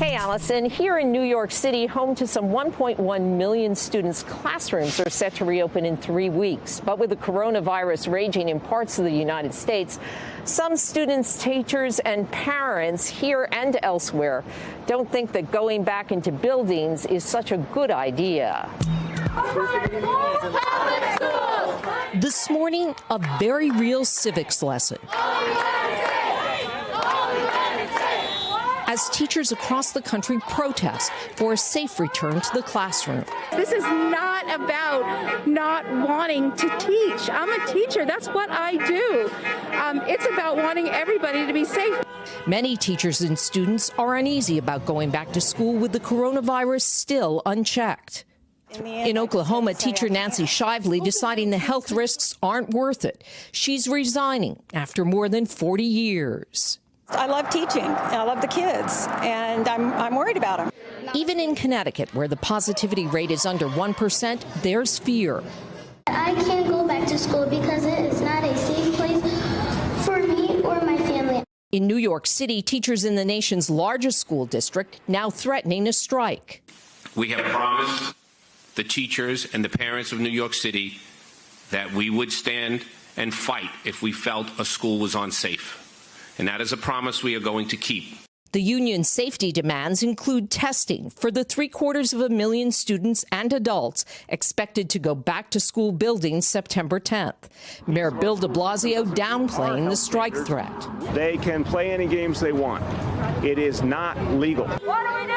Hey, Allison. Here in New York City, home to some 1.1 million students, classrooms are set to reopen in 3 weeks. But with the coronavirus raging in parts of the United States, some students, teachers, and parents here and elsewhere don't think that going back into buildings is such a good idea. This morning, a very real civics lesson. As teachers across the country protest for a safe return to the classroom. This is not about not wanting to teach. I'm a teacher. That's what I do. It's about wanting everybody to be safe. Many teachers and students are uneasy about going back to school with the coronavirus still unchecked. In Oklahoma, teacher Nancy Shively deciding the health risks aren't worth it. She's resigning after more than 40 years. I love teaching. I love the kids, and I'm worried about them. Even in Connecticut, where the positivity rate is under 1%, there's fear. I can't go back to school because it is not a safe place for me or my family. In New York City, teachers in the nation's largest school district now threatening a strike. We have promised the teachers and the parents of New York City that we would stand and fight if we felt a school was unsafe. And that is a promise we are going to keep. The union's safety demands include testing for the 750,000 students and adults expected to go back to school buildings September 10th. Mayor Bill de Blasio downplaying the strike threat. They can play any games they want. It is not legal. What do we do?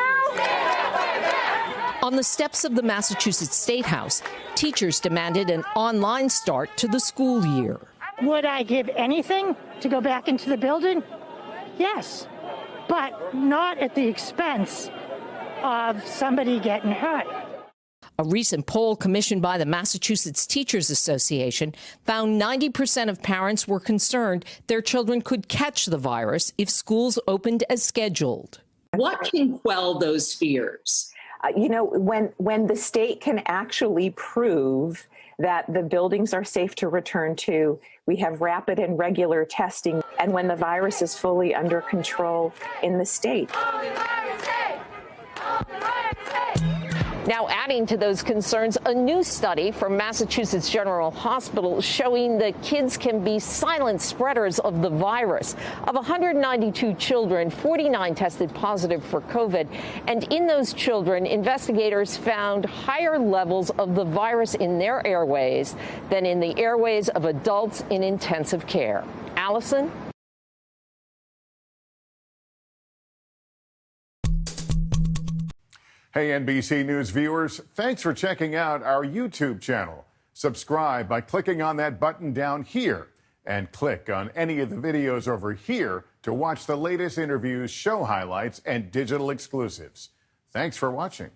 On the steps of the Massachusetts State House, teachers demanded an online start to the school year. Would I give anything to go back into the building? Yes, but not at the expense of somebody getting hurt. A recent poll commissioned by the Massachusetts Teachers Association found 90% of parents were concerned their children could catch the virus if schools opened as scheduled. What can quell those fears? When the state can actually prove that the buildings are safe to return to, we have rapid and regular testing, and when the virus is fully under control in the state. Now, adding to those concerns, a new study from Massachusetts General Hospital showing that kids can be silent spreaders of the virus. Of 192 children, 49 tested positive for COVID. And in those children, investigators found higher levels of the virus in their airways than in the airways of adults in intensive care. Allison? Hey, NBC News viewers, thanks for checking out our YouTube channel. Subscribe by clicking on that button down here and click on any of the videos over here to watch the latest interviews, show highlights, and digital exclusives. Thanks for watching.